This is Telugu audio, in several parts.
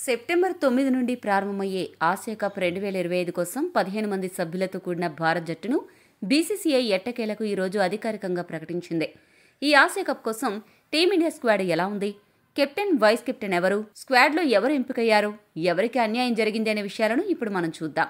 సెప్టెంబర్ 9 నుండి ప్రారంభమయ్యే ఆసియా కప్ 2025 కోసం 15 మంది సభ్యులతో కూడిన భారత్ జట్టును బీసీసీఐ ఎట్టకేలకు ఈరోజు అధికారికంగా ప్రకటించింది. ఈ ఆసియా కప్ కోసం టీమిండియా స్క్వాడ్ ఎలా ఉంది, కెప్టెన్, వైస్ కెప్టెన్ ఎవరు, స్క్వాడ్లో ఎవరు ఎంపికయ్యారు, ఎవరికి అన్యాయం జరిగింది అనే విషయాలను ఇప్పుడు మనం చూద్దాం.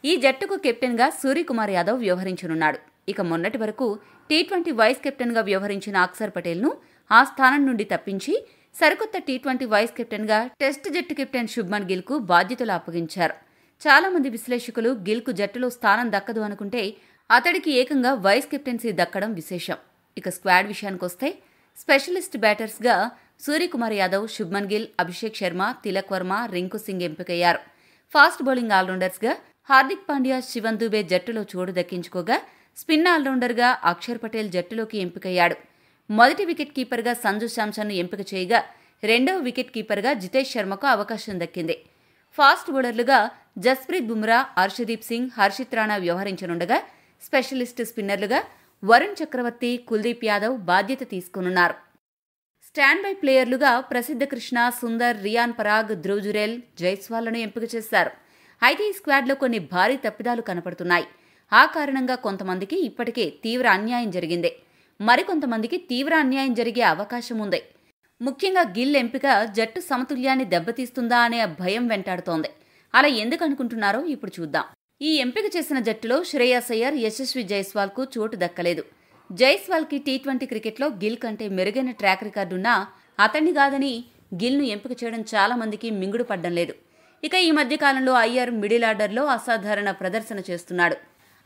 ఈ జట్టుకు కెప్టెన్గా సూర్యకుమార్ యాదవ్ వ్యవహరించనున్నాడు. ఇక మొన్నటి వరకు టీ20 వైస్ కెప్టెన్గా వ్యవహరించిన అక్షర్ పటేల్ను ఆ స్థానం నుండి తప్పించి సరికొత్త టీ20 వైస్ కెప్టెన్గా టెస్ట్ జట్టు కెప్టెన్ శుభ్మన్ గిల్కు బాధ్యతలు అప్పగించారు. చాలా మంది విశ్లేషకులు గిల్కు జట్టులో స్థానం దక్కదు అనుకుంటే అతడికి ఏకంగా వైస్ కెప్టెన్సీ దక్కడం విశేషం. ఇక స్క్వాడ్ విషయానికొస్తే స్పెషలిస్ట్ బ్యాటర్స్గా సూర్యకుమార్ యాదవ్, శుభ్మన్ గిల్, అభిషేక్ శర్మ, తిలక్ వర్మ, రింకు సింగ్ ఎంపికయ్యారు. ఫాస్ట్ బౌలింగ్ ఆల్రౌండర్స్గా హార్దిక్ పాండ్యా, శివన్ దుబే జట్టులో చోటు దక్కించుకోగా స్పిన్ ఆల్రౌండర్గా అక్షర్ పటేల్ జట్టులోకి ఎంపికయ్యాడు. మొదటి వికెట్ కీపర్గా సంజు శాంసన్ను ఎంపిక చేయగా రెండవ వికెట్ కీపర్గా జితేష్ శర్మకు అవకాశం దక్కింది. ఫాస్ట్ బౌలర్లుగా జస్ప్రీత్ బుమ్రా, హర్షదీప్ సింగ్, హర్షిత్ రాణా వ్యవహరించనుండగా స్పెషలిస్ట్ స్పిన్నర్లుగా వరుణ్ చక్రవర్తి, కుల్దీప్ యాదవ్ బాధ్యత తీసుకున్నారు. స్టాండ్ బై ప్లేయర్లుగా ప్రసిద్ధ కృష్ణ, సుందర్, రియాన్ పరాగ్, ధ్రువ్ జురేల్, జైస్వాల్లను ఎంపిక చేశారు. అయితే ఈ స్క్వాడ్లో కొన్ని భారీ తప్పిదాలు కనపడుతున్నాయి. ఆ కారణంగా కొంతమందికి ఇప్పటికే తీవ్ర అన్యాయం జరిగింది. మరికొంతమందికి తీవ్ర అన్యాయం జరిగే అవకాశం ఉంది. ముఖ్యంగా గిల్ ఎంపిక జట్టు సమతుల్యాన్ని దెబ్బతీస్తుందా అనే భయం వెంటాడుతోంది. అలా ఎందుకు అనుకుంటున్నారో ఇప్పుడు చూద్దాం. ఈ ఎంపిక చేసిన జట్టులో శ్రేయస్ అయ్యర్, యశస్వి జైస్వాల్కు చోటు దక్కలేదు. జైస్వాల్కి టీ20 క్రికెట్లో గిల్ కంటే మెరుగైన ట్రాక్ రికార్డున్నా అతన్ని కాదని గిల్ను ఎంపిక చేయడం చాలా మందికి మింగుడు పడ్డం లేదు. ఇక ఈ మధ్యకాలంలో అయ్యర్ మిడిల్ ఆర్డర్లో అసాధారణ ప్రదర్శన చేస్తున్నాడు.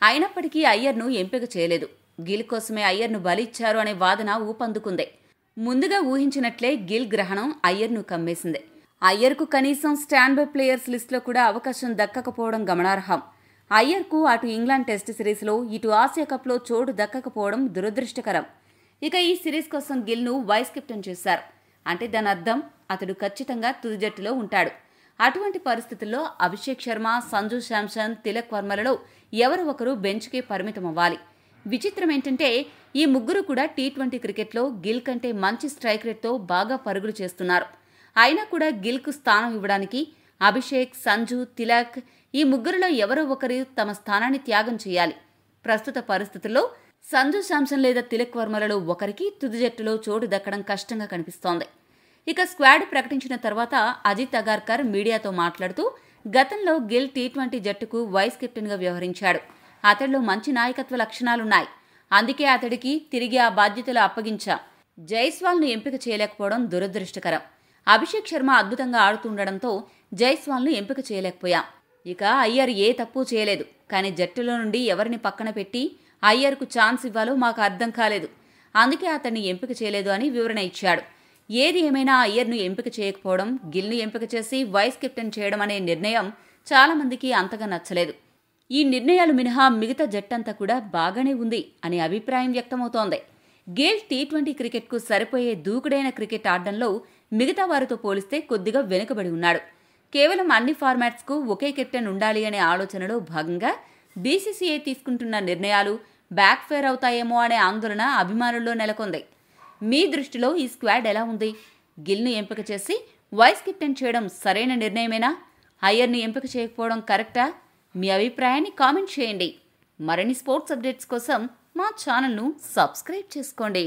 అయినప్పటికీ అయ్యర్ను ఎంపిక చేయలేదు. గిల్ కోసమే అయ్యర్ను బలిచ్చారు అనే వాదన ఊపందుకుంది. ముందుగా ఊహించినట్లే గిల్ గ్రహణం అయ్యర్ను కమ్మేసింది. అయ్యర్కు కనీసం స్టాండ్ బై ప్లేయర్స్ లిస్టులో కూడా అవకాశం దక్కకపోవడం గమనార్హం. అయ్యర్కు అటు ఇంగ్లాండ్ టెస్ట్ సిరీస్లో, ఇటు ఆసియా కప్లో చోటు దక్కకపోవడం దురదృష్టకరం. ఇక ఈ సిరీస్ కోసం గిల్ను వైస్ కెప్టెన్ చేశారు. అంటే దాని అర్థం అతడు ఖచ్చితంగా తుది జట్టులో ఉంటాడు. అటువంటి పరిస్థితుల్లో అభిషేక్ శర్మ, సంజు శాంసన్, తిలక్ వర్మలలో ఎవరో ఒకరు బెంచ్కే పరిమితమవ్వాలి. విచిత్రం ఏంటంటే ఈ ముగ్గురు కూడా టీ20 క్రికెట్లో గిల్ కంటే మంచి స్ట్రైక్ రేట్తో బాగా పరుగులు చేస్తున్నారు. అయినా కూడా గిల్కు స్థానం ఇవ్వడానికి అభిషేక్, సంజు, తిలక్ ఈ ముగ్గురులో ఎవరో ఒకరు తమ స్థానాన్ని త్యాగం చేయాలి. ప్రస్తుత పరిస్థితుల్లో సంజు శాంసన్ లేదా తిలక్ వర్మలలో ఒకరికి తుది జట్టులో చోటు దక్కడం కష్టంగా కనిపిస్తోంది. ఇక స్క్వాడ్ ప్రకటించిన తర్వాత అజిత్ అగార్కర్ మీడియాతో మాట్లాడుతూ గతంలో గిల్ టీ20 జట్టుకు వైస్ కెప్టెన్గా వ్యవహరించాడు. అతడిలో మంచి నాయకత్వ లక్షణాలున్నాయి. అందుకే అతడికి తిరిగి ఆ బాధ్యతలు అప్పగించాం. జైస్వాల్ను ఎంపిక చేయలేకపోవడం దురదృష్టకరం. అభిషేక్ శర్మ అద్భుతంగా ఆడుతుండడంతో జైస్వాల్ను ఎంపిక చేయలేకపోయాం. ఇక అయ్యర్ ఏ తప్పు చేయలేదు. కానీ జట్టులో నుండి ఎవరిని పక్కన పెట్టి అయ్యర్కు ఛాన్స్ ఇవ్వాలో మాకు అర్థం కాలేదు. అందుకే అతన్ని ఎంపిక చేయలేదు అని వివరణ ఇచ్చాడు. ఏది ఏమైనా అయ్యర్ను ఎంపిక చేయకపోవడం, గిల్ను ఎంపిక చేసి వైస్ కెప్టెన్ చేయడం అనే నిర్ణయం చాలా మందికి అంతగా నచ్చలేదు. ఈ నిర్ణయాలు మినహా మిగతా జట్టంతా కూడా బాగానే ఉంది అనే అభిప్రాయం వ్యక్తమవుతోంది. గిల్ టీ20 క్రికెట్కు సరిపోయే దూకుడైన క్రికెట్ ఆడడంలో మిగతా వారితో పోలిస్తే కొద్దిగా వెనుకబడి ఉన్నాడు. కేవలం అన్ని ఫార్మాట్స్కు ఒకే కెప్టెన్ ఉండాలి అనే ఆలోచనలో భాగంగా బీసీసీఐ తీసుకుంటున్న నిర్ణయాలు బ్యాక్ ఫైర్ అవుతాయేమో అనే ఆందోళన అభిమానుల్లో నెలకొంది. మీ దృష్టిలో ఈ స్క్వాడ్ ఎలా ఉంది? గిల్ను ఎంపిక చేసి వైస్ కెప్టెన్ చేయడం సరైన నిర్ణయమేనా? అయ్యర్ను ఎంపిక చేయకపోవడం కరెక్టా? మీ అభిప్రాయాన్ని కామెంట్ చేయండి. మరిన్ని స్పోర్ట్స్ అప్డేట్స్ కోసం మా ఛానల్ను సబ్స్క్రైబ్ చేసుకోండి.